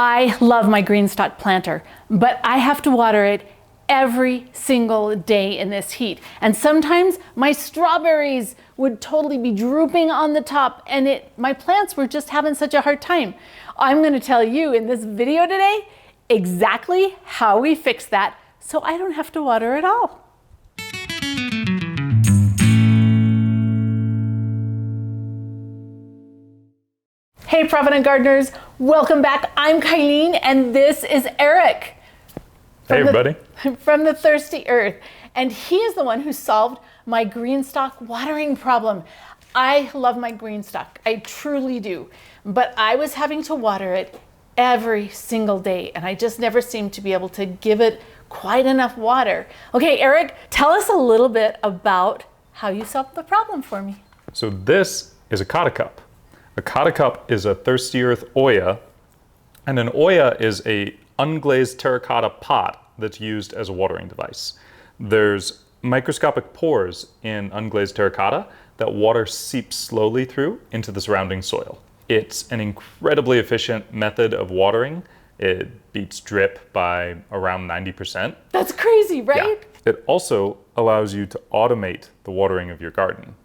I love my GreenStalk planter, but I have to water it every single day in this heat. And sometimes my strawberries would totally be drooping on the top and my plants were just having such a hard time. I'm gonna tell you in this video today exactly how we fix that so I don't have to water at all. Hey Provident gardeners, welcome back. I'm Kylene and this is Eric. Hey everybody. From the Thirsty Earth. And he is the one who solved my GreenStalk watering problem. I love my GreenStalk, I truly do. But I was having to water it every single day and I just never seemed to be able to give it quite enough water. Okay, Eric, tell us a little bit about how you solved the problem for me. So this is a cotta cup. A cotta cup is a Thirsty Earth oya, and an oya is a unglazed terracotta pot that's used as a watering device. There's microscopic pores in unglazed terracotta that water seeps slowly through into the surrounding soil. It's an incredibly efficient method of watering. It beats drip by around 90%. That's crazy, right? Yeah. It also allows you to automate the watering of your garden.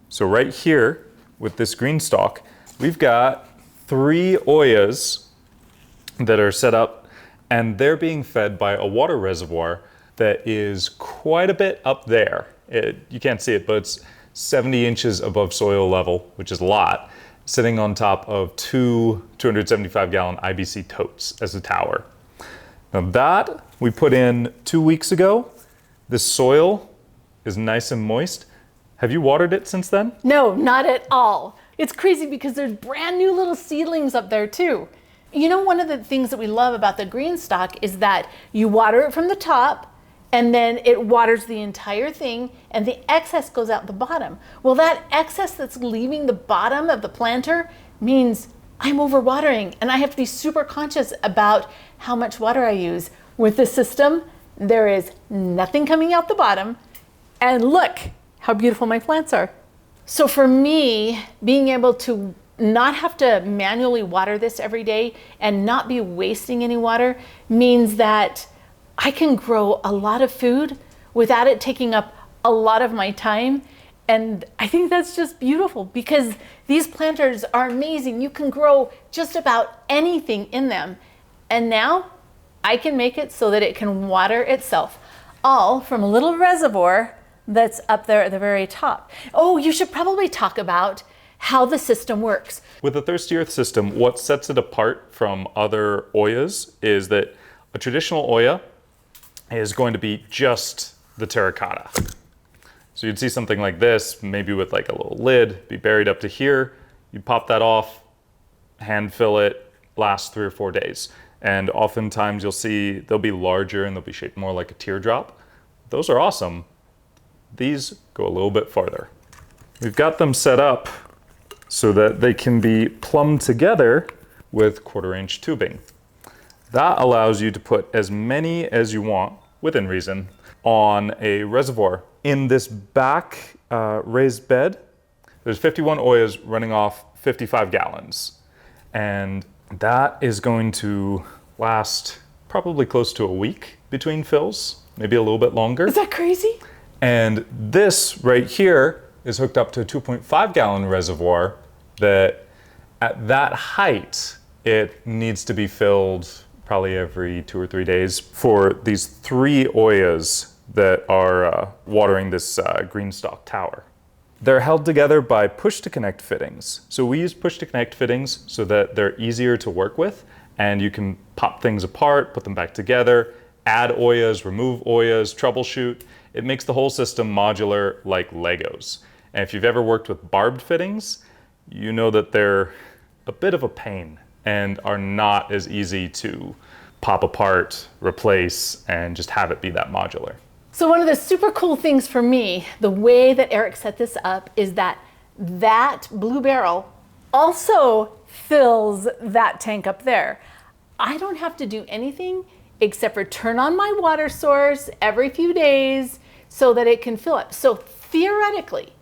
So right here with this GreenStalk, we've got 3 oyas that are set up and they're being fed by a water reservoir that is quite a bit up there. You can't see it, but it's 70 inches above soil level, which is a lot, sitting on top of 2 275-gallon IBC totes as a tower. Now that we put in 2 weeks ago. This soil is nice and moist. Have you watered it since then? No, not at all. It's crazy because there's brand new little seedlings up there too. You know, one of the things that we love about the GreenStalk is that you water it from the top and then it waters the entire thing and the excess goes out the bottom. Well, that excess that's leaving the bottom of the planter means I'm overwatering and I have to be super conscious about how much water I use. With this system, there is nothing coming out the bottom, and look how beautiful my plants are. So for me, being able to not have to manually water this every day and not be wasting any water means that I can grow a lot of food without it taking up a lot of my time. And I think that's just beautiful because these planters are amazing. You can grow just about anything in them. And now I can make it so that it can water itself, all from a little reservoir that's up there at the very top. Oh, you should probably talk about how the system works. With the Thirsty Earth system, what sets it apart from other oyas is that a traditional oya is going to be just the terracotta. So you'd see something like this, maybe with like a little lid, be buried up to here. You pop that off, hand fill it, lasts 3 or 4 days. And oftentimes you'll see they'll be larger and they'll be shaped more like a teardrop. Those are awesome. These go a little bit farther. We've got them set up so that they can be plumbed together with 1/4-inch tubing. That allows you to put as many as you want, within reason, on a reservoir. In this back raised bed, there's 51 oyas running off 55 gallons. And that is going to last probably close to a week between fills, maybe a little bit longer. Is that crazy? And this right here is hooked up to a 2.5-gallon reservoir that at that height, it needs to be filled probably every 2 or 3 days for these 3 oyas that are watering this GreenStalk tower. They're held together by push-to-connect fittings. So we use push-to-connect fittings so that they're easier to work with and you can pop things apart, put them back together, add oyas, remove oyas, troubleshoot. It makes the whole system modular like Legos. And if you've ever worked with barbed fittings, you know that they're a bit of a pain and are not as easy to pop apart, replace, and just have it be that modular. So one of the super cool things for me, the way that Eric set this up, is that that blue barrel also fills that tank up there. I don't have to do anything except for turn on my water source every few days so that it can fill up. So theoretically,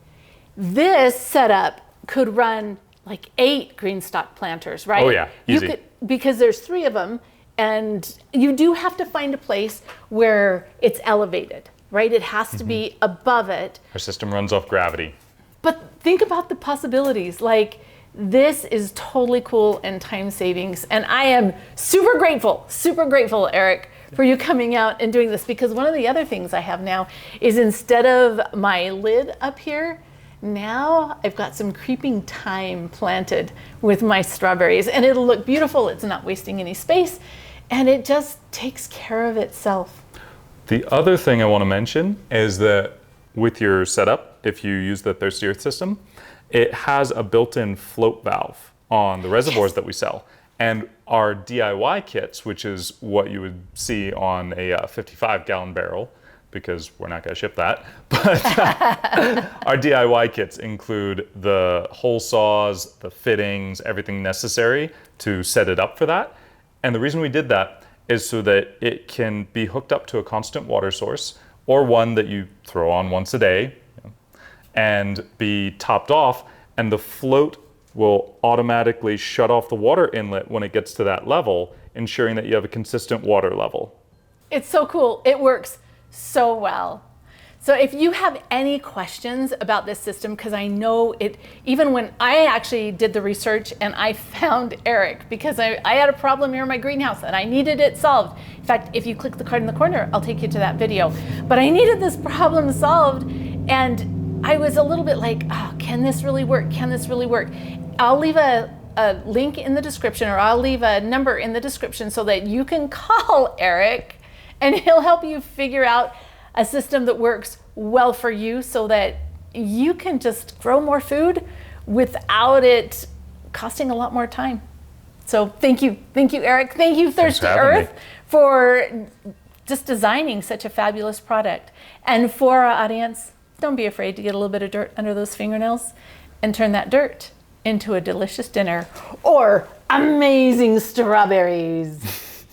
this setup could run like 8 GreenStalk planters, right? Oh yeah, easy. because there's 3 of them, and you do have to find a place where it's elevated, right? It has to be above it. Our system runs off gravity. But think about the possibilities. Like, this is totally cool and time savings. And I am super grateful, Eric, for you coming out and doing this, because one of the other things I have now is, instead of my lid up here, now I've got some creeping thyme planted with my strawberries, and it'll look beautiful. It's not wasting any space, and it just takes care of itself. The other thing I want to mention is that with your setup, if you use the Thirsty Earth system, it has a built-in float valve on the reservoirs that we sell. And our DIY kits, which is what you would see on a 55-gallon barrel, because we're not going to ship that, but our DIY kits include the hole saws, the fittings, everything necessary to set it up for that. And the reason we did that is so that it can be hooked up to a constant water source, or one that you throw on once a day, and be topped off, and the float will automatically shut off the water inlet when it gets to that level, ensuring that you have a consistent water level. It's so cool. It works so well. So if you have any questions about this system, because I know it, even when I actually did the research and I found Eric, because I had a problem here in my greenhouse and I needed it solved. In fact, if you click the card in the corner, I'll take you to that video. But I needed this problem solved, and I was a little bit like, oh, can this really work? Can this really work? I'll leave a link in the description, or I'll leave a number in the description so that you can call Eric and he'll help you figure out a system that works well for you, so that you can just grow more food without it costing a lot more time. So thank you, Eric. Thank you, Thirsty Earth, for just designing such a fabulous product. And for our audience, don't be afraid to get a little bit of dirt under those fingernails and turn that dirt into a delicious dinner or amazing strawberries.